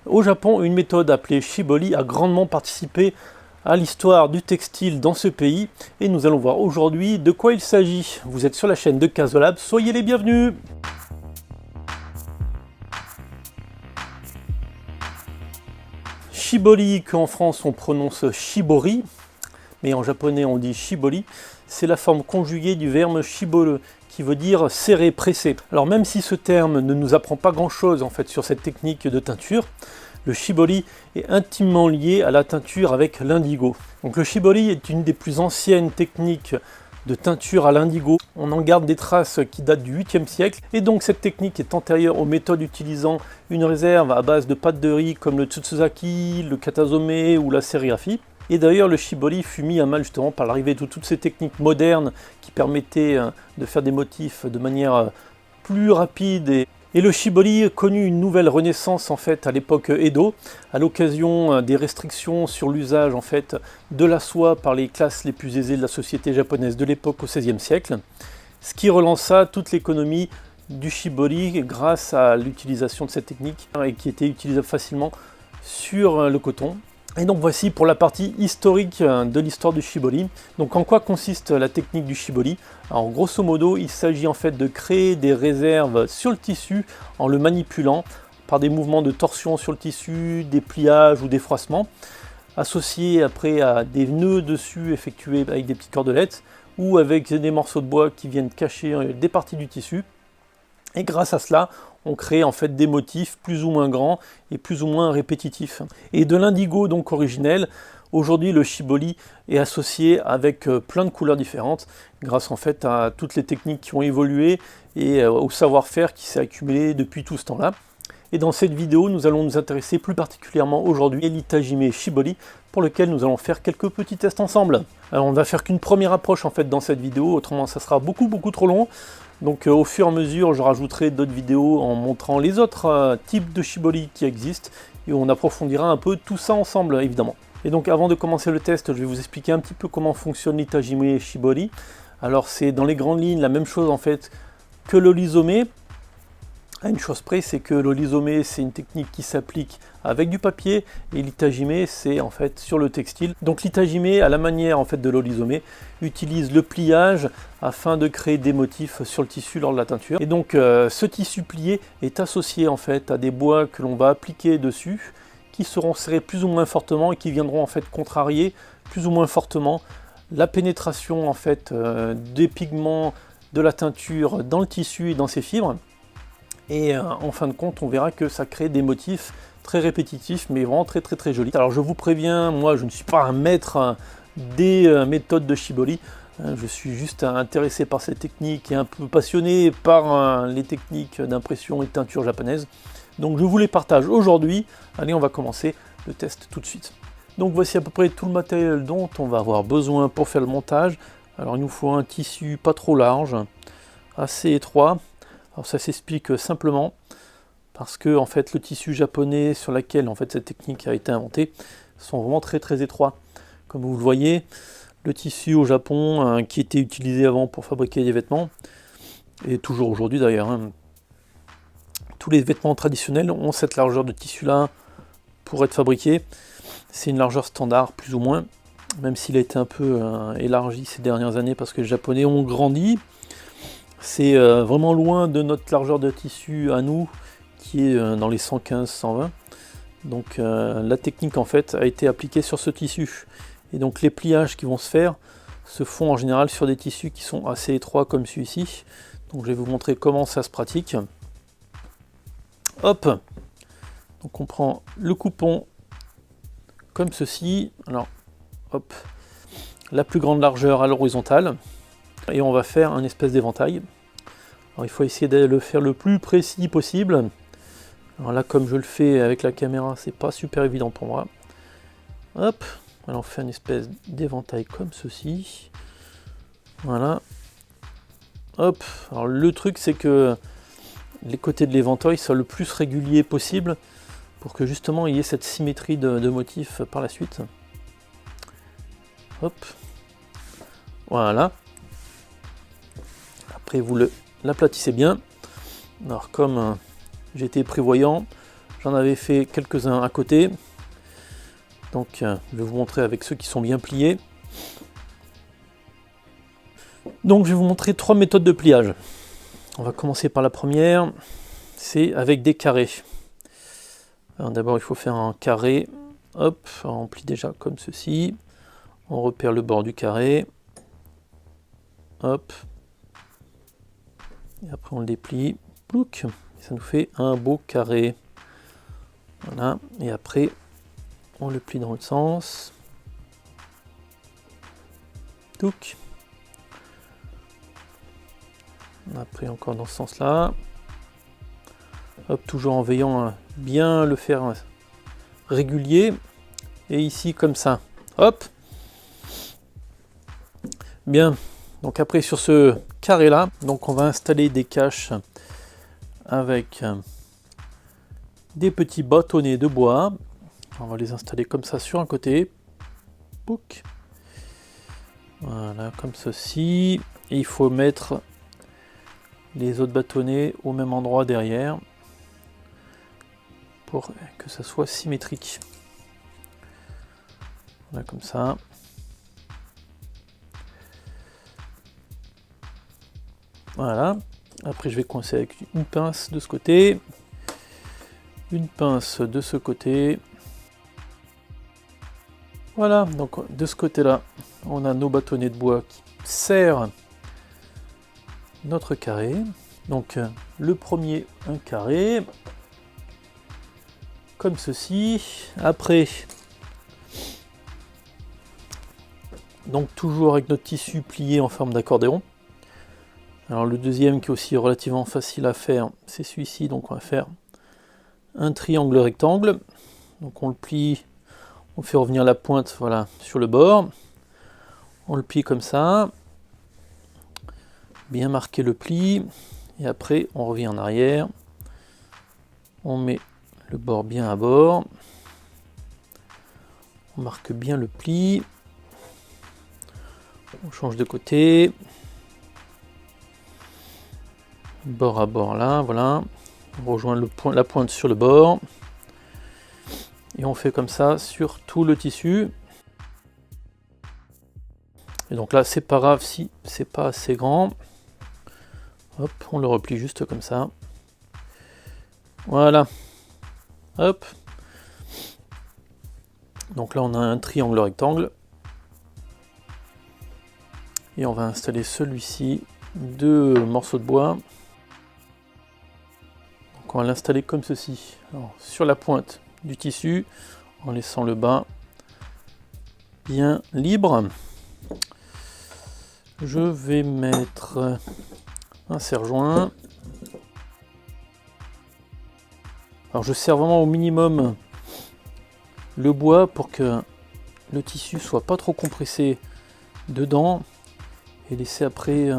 Au Japon, une méthode appelée shibori a grandement participé à l'histoire du textile dans ce pays et nous allons voir aujourd'hui de quoi il s'agit. Vous êtes sur la chaîne de Casolab, soyez les bienvenus. Shibori, qu'en France on prononce shibori, mais en japonais on dit shibori, c'est la forme conjuguée du verbe shiboru, qui veut dire serrer, presser. Alors même si ce terme ne nous apprend pas grand chose en fait sur cette technique de teinture, le shibori est intimement lié à la teinture avec l'indigo. Donc le shibori est une des plus anciennes techniques de teinture à l'indigo. On en garde des traces qui datent du 8e siècle, et donc cette technique est antérieure aux méthodes utilisant une réserve à base de pâte de riz comme le tsutsuzaki, le katazome ou la sérigraphie. Et d'ailleurs, le shibori fut mis à mal justement par l'arrivée de toutes ces techniques modernes qui permettaient de faire des motifs de manière plus rapide. Et le shibori connut une nouvelle renaissance en fait à l'époque Edo, à l'occasion des restrictions sur l'usage en fait de la soie par les classes les plus aisées de la société japonaise de l'époque au XVIe siècle, ce qui relança toute l'économie du shibori grâce à l'utilisation de cette technique et qui était utilisable facilement sur le coton. Et donc voici pour la partie historique de l'histoire du shibori. Donc en quoi consiste la technique du shibori? Alors grosso modo, il s'agit en fait de créer des réserves sur le tissu en le manipulant par des mouvements de torsion sur le tissu, des pliages ou des froissements, associés après à des nœuds dessus effectués avec des petites cordelettes ou avec des morceaux de bois qui viennent cacher des parties du tissu. Et grâce à cela, on crée en fait des motifs plus ou moins grands et plus ou moins répétitifs. Et de l'indigo donc originel, aujourd'hui le shibori est associé avec plein de couleurs différentes, grâce en fait à toutes les techniques qui ont évolué et au savoir-faire qui s'est accumulé depuis tout ce temps-là. Et dans cette vidéo, nous allons nous intéresser plus particulièrement aujourd'hui à l'Itajime shibori, pour lequel nous allons faire quelques petits tests ensemble. Alors on ne va faire qu'une première approche en fait dans cette vidéo, autrement ça sera beaucoup trop long. Donc au fur et à mesure, je rajouterai d'autres vidéos en montrant les autres types de shibori qui existent et on approfondira un peu tout ça ensemble évidemment. Et donc avant de commencer le test, je vais vous expliquer un petit peu comment fonctionne l'Itajime shibori. Alors c'est dans les grandes lignes la même chose en fait que le lisomé. À une chose près, c'est que le lisomé c'est une technique qui s'applique avec du papier et l'itajime c'est en fait sur le textile. Donc l'itajime, à la manière en fait de l'olisomé, utilise le pliage afin de créer des motifs sur le tissu lors de la teinture. Et donc ce tissu plié est associé en fait à des bois que l'on va appliquer dessus, qui seront serrés plus ou moins fortement et qui viendront en fait contrarier plus ou moins fortement la pénétration en fait des pigments de la teinture dans le tissu et dans ses fibres. Et en fin de compte, on verra que ça crée des motifs très répétitifs, mais vraiment très jolis. Alors je vous préviens, moi je ne suis pas un maître des méthodes de shibori. Je suis juste intéressé par cette technique et un peu passionné par les techniques d'impression et de teinture japonaise. Donc je vous les partage aujourd'hui. Allez, on va commencer le test tout de suite. Donc voici à peu près tout le matériel dont on va avoir besoin pour faire le montage. Alors il nous faut un tissu pas trop large, assez étroit. Alors ça s'explique simplement parce que en fait le tissu japonais sur lequel en fait cette technique a été inventée sont vraiment très étroits. Comme vous le voyez, le tissu au Japon qui était utilisé avant pour fabriquer des vêtements, et toujours aujourd'hui d'ailleurs, tous les vêtements traditionnels ont cette largeur de tissu là pour être fabriqués. C'est une largeur standard plus ou moins, même s'il a été un peu élargi ces dernières années parce que les Japonais ont grandi. C'est vraiment loin de notre largeur de tissu à nous, qui est dans les 115-120. Donc la technique en fait a été appliquée sur ce tissu. Et donc les pliages qui vont se faire se font en général sur des tissus qui sont assez étroits comme celui-ci. Donc je vais vous montrer comment ça se pratique. Hop! Donc on prend le coupon comme ceci. Alors hop, la plus grande largeur à l'horizontale. Et on va faire un espèce d'éventail. Alors il faut essayer de le faire le plus précis possible. Alors là, comme je le fais avec la caméra, c'est pas super évident pour moi. Hop, alors on fait une espèce d'éventail comme ceci. Voilà. Hop, alors le truc c'est que les côtés de l'éventail soient le plus réguliers possible pour que justement il y ait cette symétrie de motifs par la suite. Hop, voilà. Après vous l'aplatissez bien. Alors comme j'ai été prévoyant, J'en avais fait quelques-uns à côté. Donc je vais vous montrer avec ceux qui sont bien pliés. Donc je vais vous montrer 3 méthodes de pliage. On va commencer par la première, c'est avec des carrés. D'abord il faut faire un carré, hop, on plie déjà comme ceci. On repère le bord du carré, hop, et après on le déplie, plouc, et ça nous fait un beau carré. Voilà, et après on le plie dans l'autre sens, touc. Après encore dans ce sens là, hop, toujours en veillant à bien le faire régulier, et ici comme ça, hop. Bien, donc après sur ce carré là, donc on va installer des caches avec des petits bâtonnets de bois. On va les installer comme ça sur un côté, pouc. Voilà, comme ceci, et il faut mettre les autres bâtonnets au même endroit derrière pour que ça soit symétrique. Voilà, comme ça. Voilà, après je vais coincer avec une pince de ce côté, une pince de ce côté. Voilà, donc de ce côté là, on a nos bâtonnets de bois qui serrent notre carré. Donc le premier, un carré, comme ceci. Après, donc toujours avec notre tissu plié en forme d'accordéon. Alors le deuxième qui est aussi relativement facile à faire, c'est celui-ci. Donc on va faire un triangle rectangle. Donc on le plie, on fait revenir la pointe, voilà, sur le bord. On le plie comme ça, bien marquer le pli, et après on revient en arrière. On met le bord bien à bord. On marque bien le pli. On change de côté. Bord à bord là, voilà. On rejoint la pointe sur le bord. Et on fait comme ça sur tout le tissu. Et donc là, c'est pas grave si c'est pas assez grand. Hop, on le replie juste comme ça. Voilà. Hop. Donc là, on a un triangle rectangle. Et on va installer celui-ci, 2 morceaux de bois. Donc on va l'installer comme ceci. Alors, sur la pointe du tissu, en laissant le bas bien libre. Je vais mettre un serre-joint. Alors je serre vraiment au minimum le bois pour que le tissu soit pas trop compressé dedans et laisser après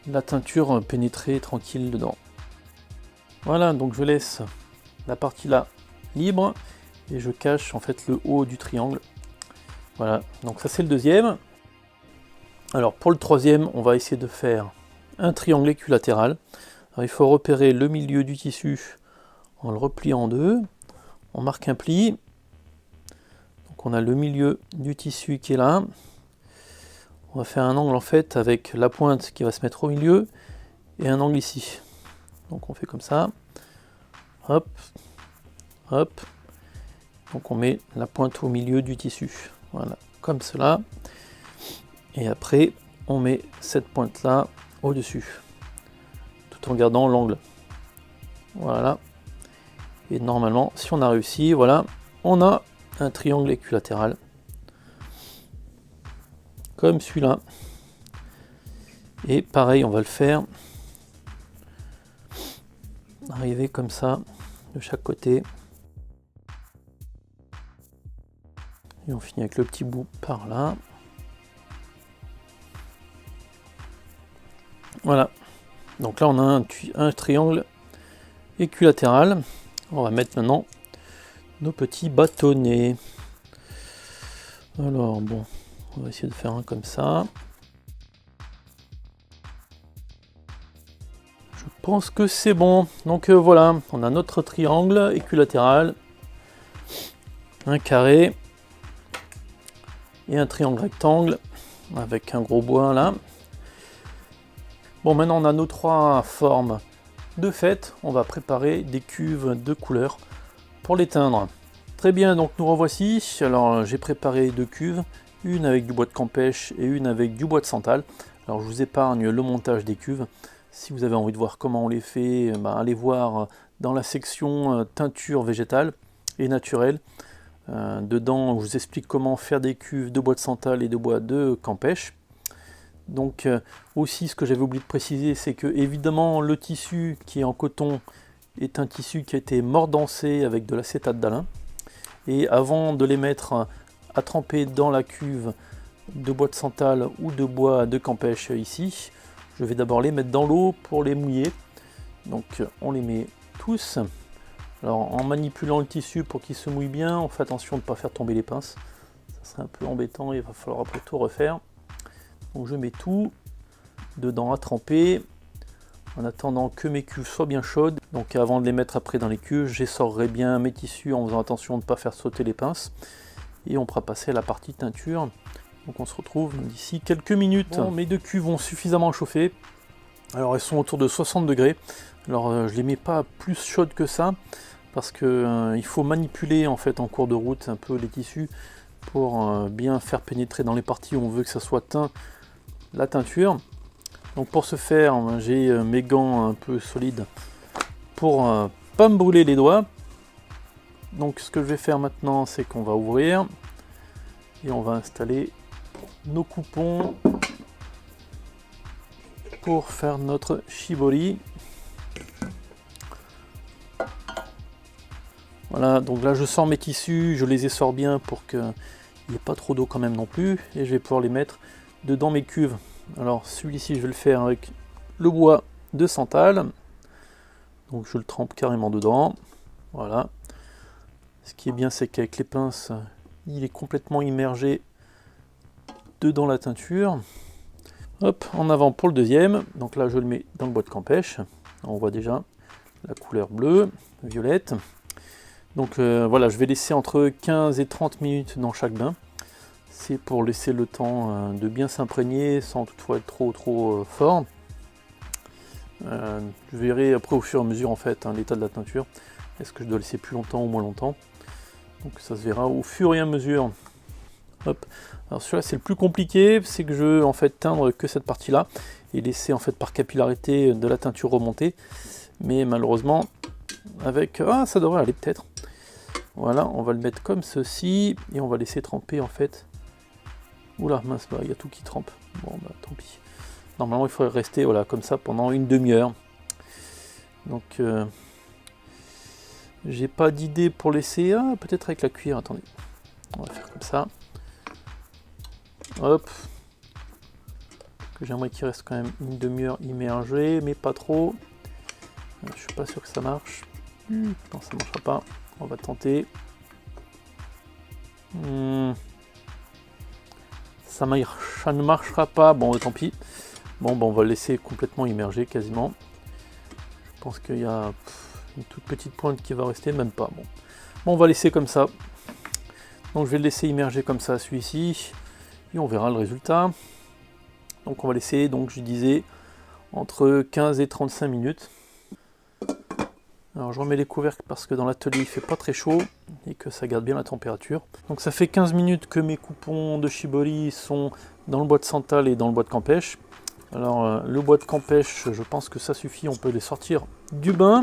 la teinture pénétrer tranquille dedans. Voilà, donc je laisse la partie là libre et je cache en fait le haut du triangle. Voilà, donc ça c'est le deuxième. Alors pour le troisième, on va essayer de faire un triangle équilatéral. Alors, il faut repérer le milieu du tissu en le repliant en deux. On marque un pli. Donc on a le milieu du tissu qui est là. On va faire un angle en fait avec la pointe qui va se mettre au milieu et un angle ici. Donc on fait comme ça. Hop, hop. Donc on met la pointe au milieu du tissu. Voilà, comme cela. Et après, on met cette pointe-là au-dessus, tout en gardant l'angle. Voilà. Et normalement, si on a réussi, voilà, on a un triangle équilatéral. Comme celui-là. Et pareil, on va le faire. Arriver comme ça, de chaque côté. Et on finit avec le petit bout par là. Voilà, donc là on a un triangle équilatéral. On va mettre maintenant nos petits bâtonnets. Alors bon, on va essayer de faire un comme ça. Je pense que c'est bon. Donc voilà, on a notre triangle équilatéral, un carré et un triangle rectangle avec un gros bois là. Bon, maintenant on a nos trois formes de fait. On va préparer des cuves de couleurs pour les teindre. Très bien, donc nous revoici. Alors j'ai préparé deux cuves, une avec du bois de Campêche et une avec du bois de santal. Alors je vous épargne le montage des cuves. Si vous avez envie de voir comment on les fait, allez voir dans la section teinture végétale et naturelle. Dedans, je vous explique comment faire des cuves de bois de santal et de bois de Campêche. Donc aussi, ce que j'avais oublié de préciser, c'est que évidemment le tissu qui est en coton est un tissu qui a été mordancé avec de l'acétate d'Alun. Et avant de les mettre à tremper dans la cuve de bois de santal ou de bois de Campêche ici, je vais d'abord les mettre dans l'eau pour les mouiller. Donc on les met tous. Alors en manipulant le tissu pour qu'il se mouille bien, on fait attention de ne pas faire tomber les pinces. Ça serait un peu embêtant, il va falloir après tout refaire. Donc je mets tout dedans à tremper en attendant que mes cuves soient bien chaudes. Donc avant de les mettre après dans les cuves, j'essorerai bien mes tissus en faisant attention de ne pas faire sauter les pinces. Et on pourra passer à la partie teinture. Donc on se retrouve d'ici quelques minutes. Bon, mes deux cuves ont suffisamment chauffé. Alors elles sont autour de 60 degrés. Alors je les mets pas plus chaudes que ça parce que il faut manipuler en fait en cours de route un peu les tissus pour bien faire pénétrer dans les parties où on veut que ça soit teint la teinture. Donc pour ce faire, j'ai mes gants un peu solides pour pas me brûler les doigts. Donc ce que je vais faire maintenant, c'est qu'on va ouvrir et on va installer nos coupons pour faire notre shibori. Voilà, donc là je sors mes tissus, je les essore bien pour qu'il n'y ait pas trop d'eau quand même non plus, et je vais pouvoir les mettre dedans mes cuves. Alors celui-ci je vais le faire avec le bois de santal, donc je le trempe carrément dedans. Voilà. Ce qui est bien, c'est qu'avec les pinces, il est complètement immergé dedans la teinture. Hop, en avant pour le deuxième. Donc là je le mets dans le bois de Campêche. On voit déjà la couleur bleue, violette. Donc voilà, je vais laisser entre 15 et 30 minutes dans chaque bain. C'est pour laisser le temps de bien s'imprégner sans toutefois être trop fort. Je verrai après au fur et à mesure en fait l'état de la teinture. Est-ce que je dois laisser plus longtemps ou moins longtemps? Donc ça se verra au fur et à mesure. Hop. Alors celui-là c'est le plus compliqué, c'est que je veux en fait teindre que cette partie-là et laisser en fait par capillarité de la teinture remonter. Mais malheureusement avec ça devrait aller peut-être. Voilà, on va le mettre comme ceci et on va laisser tremper en fait. Oula mince, il y a tout qui trempe. Bon bah tant pis. Normalement il faudrait rester voilà comme ça pendant une demi-heure. Donc j'ai pas d'idée pour laisser. Peut-être avec la cuillère, attendez. On va faire comme ça. Hop. Que j'aimerais qu'il reste quand même une demi-heure immergé, mais pas trop. Je suis pas sûr que ça marche. Non, ça ne marchera pas. On va tenter. Ça ne marchera pas. Bon, tant pis. Bon, on va le laisser complètement immergé quasiment. Je pense qu'il y a une toute petite pointe qui va rester, même pas. Bon, on va laisser comme ça. Donc je vais le laisser immerger comme ça, celui-ci. Et on verra le résultat. Donc on va laisser, donc je disais, entre 15 et 35 minutes. Alors je remets les couvercles parce que dans l'atelier il fait pas très chaud et que ça garde bien la température. Donc ça fait 15 minutes que mes coupons de shibori sont dans le bois de santal et dans le bois de Campêche. Alors le bois de Campêche, je pense que ça suffit, on peut les sortir du bain.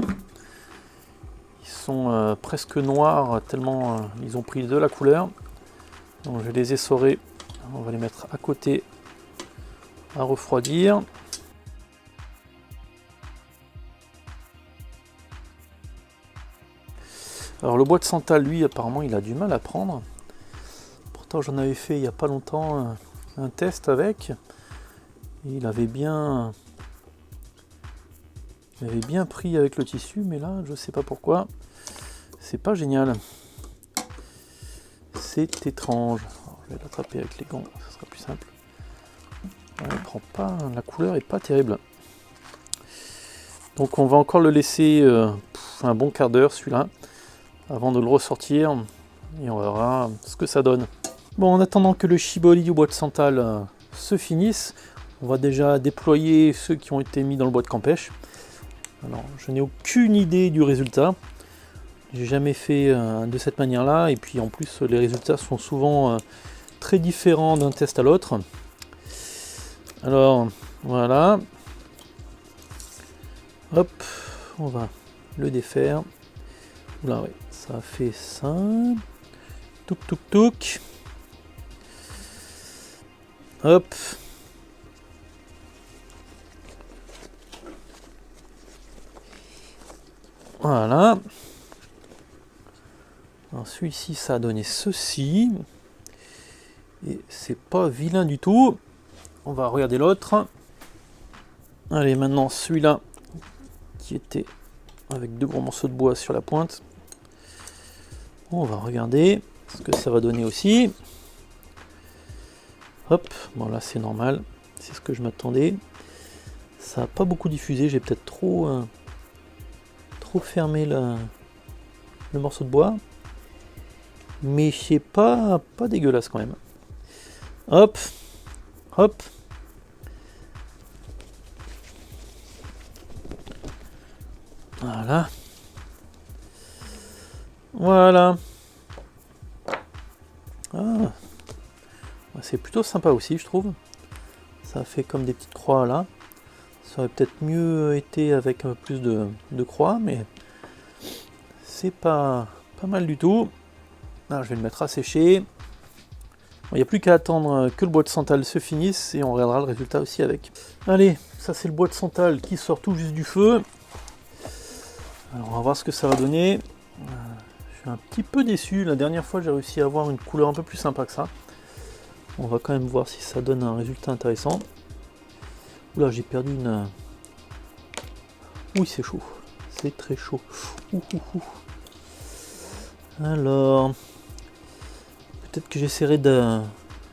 Ils sont presque noirs tellement ils ont pris de la couleur. Donc je vais les essorer, on va les mettre à côté à refroidir. Alors le bois de santal, lui, apparemment, il a du mal à prendre. Pourtant, j'en avais fait il n'y a pas longtemps un test avec. Et il avait bien pris avec le tissu, mais là, je sais pas pourquoi. C'est pas génial. C'est étrange. Alors, je vais l'attraper avec les gants, ça sera plus simple. Elle prend pas, la couleur est pas terrible. Donc on va encore le laisser un bon quart d'heure celui-là, avant de le ressortir, et on verra ce que ça donne. Bon, en attendant que le shibori du bois de santal se finisse, on va déjà déployer ceux qui ont été mis dans le bois de campèche. Alors, je n'ai aucune idée du résultat. J'ai jamais fait de cette manière-là, et puis en plus les résultats sont souvent très différents d'un test à l'autre. Alors, voilà. Hop, on va le défaire. Là, ouais, ça fait ça. Touk touk touk. Hop. Voilà. Alors celui-ci, ça a donné ceci. Et c'est pas vilain du tout. On va regarder l'autre. Allez, maintenant celui-là, qui était avec 2 gros morceaux de bois sur la pointe. On va regarder ce que ça va donner aussi. Hop, bon là c'est normal, c'est ce que je m'attendais. Ça n'a pas beaucoup diffusé, j'ai peut-être trop fermé le morceau de bois. Mais c'est pas dégueulasse quand même. Hop, hop. Voilà. Voilà. Ah. C'est plutôt sympa aussi, je trouve. Ça fait comme des petites croix là. Ça aurait peut-être mieux été avec plus de croix, mais c'est pas mal du tout. Là, je vais le mettre à sécher. Il n'y a plus qu'à attendre que le bois de santal se finisse et on regardera le résultat aussi avec. Allez, ça c'est le bois de santal qui sort tout juste du feu. Alors on va voir ce que ça va donner. Je suis un petit peu déçu. La dernière fois j'ai réussi à avoir une couleur un peu plus sympa que ça. On va quand même voir si ça donne un résultat intéressant. Oula, j'ai perdu une... Oui, c'est chaud. C'est très chaud. Alors... Peut-être que j'essaierai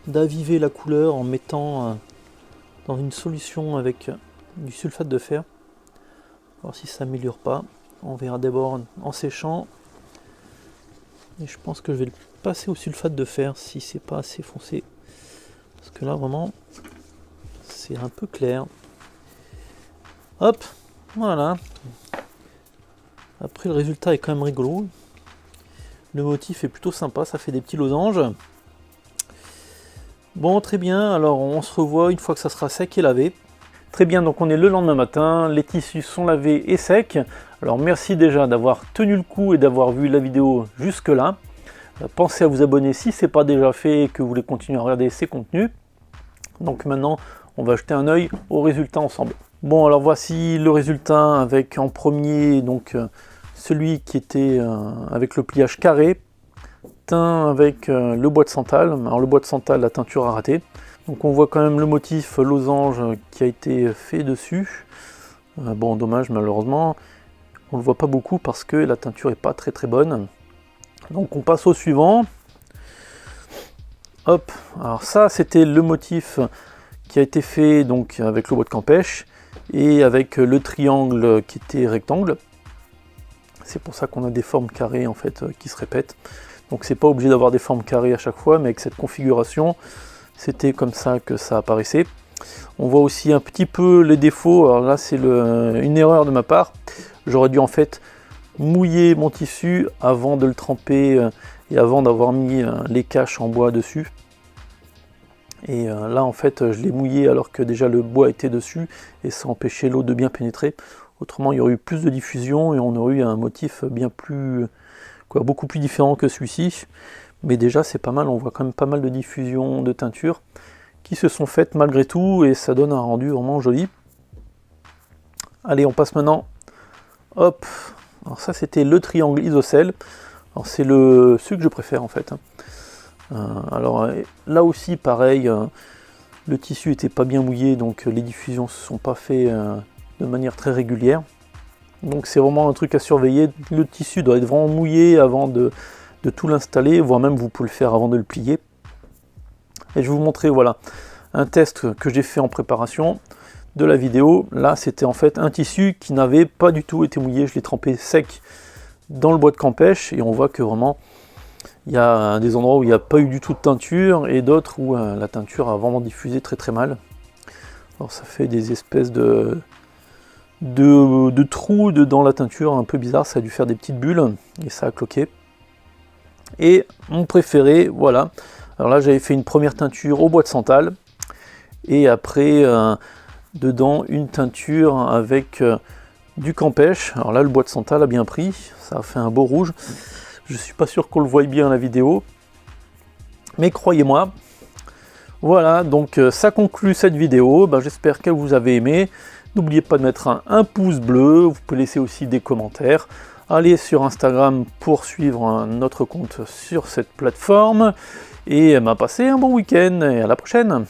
d'aviver la couleur en mettant dans une solution avec du sulfate de fer. Voir si ça améliore pas. On verra d'abord en séchant. Et je pense que je vais le passer au sulfate de fer si c'est pas assez foncé. Parce que là vraiment c'est un peu clair. Hop, voilà. Après le résultat est quand même rigolo. Le motif est plutôt sympa, ça fait des petits losanges. Bon, très bien, alors on se revoit une fois que ça sera sec et lavé. Très bien, donc on est le lendemain matin, les tissus sont lavés et secs. Alors merci déjà d'avoir tenu le coup et d'avoir vu la vidéo jusque là. Pensez à vous abonner si ce n'est pas déjà fait et que vous voulez continuer à regarder ces contenus. Donc maintenant, on va jeter un œil au résultat ensemble. Bon, alors voici le résultat avec en premier donc celui qui était avec le pliage carré, teint avec le bois de santal. Alors le bois de santal, la teinture a raté. Donc on voit quand même le motif losange qui a été fait dessus. Bon, dommage malheureusement. On ne le voit pas beaucoup parce que la teinture n'est pas très bonne. Donc on passe au suivant. Hop, alors ça c'était le motif qui a été fait donc avec le bois de campèche et avec le triangle qui était rectangle. C'est pour ça qu'on a des formes carrées en fait qui se répètent. Donc c'est pas obligé d'avoir des formes carrées à chaque fois, mais avec cette configuration, c'était comme ça que ça apparaissait. On voit aussi un petit peu les défauts. Alors là c'est une erreur de ma part. J'aurais dû en fait mouiller mon tissu avant de le tremper et avant d'avoir mis les caches en bois dessus. Et là en fait je l'ai mouillé alors que déjà le bois était dessus et ça empêchait l'eau de bien pénétrer. Autrement il y aurait eu plus de diffusion et on aurait eu un motif bien plus beaucoup plus différent que celui-ci. Mais déjà c'est pas mal, on voit quand même pas mal de diffusion de teinture qui se sont faites malgré tout et ça donne un rendu vraiment joli. Allez, on passe maintenant. Hop, alors ça c'était le triangle isocèle. Alors c'est celui que je préfère en fait. Alors là aussi pareil, le tissu n'était pas bien mouillé, donc les diffusions ne se sont pas faites de manière très régulière. Donc c'est vraiment un truc à surveiller. Le tissu doit être vraiment mouillé avant de tout l'installer, voire même vous pouvez le faire avant de le plier. Et je vais vous montrer voilà un test que j'ai fait en préparation. de la vidéo. Là, c'était en fait un tissu qui n'avait pas du tout été mouillé. Je l'ai trempé sec dans le bois de campèche et on voit que vraiment, il y a des endroits où il n'y a pas eu du tout de teinture et d'autres où la teinture a vraiment diffusé très très mal. Alors ça fait des espèces de trous dans la teinture un peu bizarre, ça a dû faire des petites bulles et ça a cloqué. Et mon préféré, voilà. Alors là, j'avais fait une première teinture au bois de santal et après dedans une teinture avec du campèche. Alors là, le bois de santal a bien pris, ça a fait un beau rouge. Je suis pas sûr qu'on le voie bien à la vidéo, mais croyez-moi. Voilà, donc ça conclut cette vidéo. J'espère que vous avez aimé. N'oubliez pas de mettre un pouce bleu. Vous pouvez laisser aussi des commentaires. Allez sur Instagram pour suivre notre compte sur cette plateforme. Et passez un bon week-end et à la prochaine.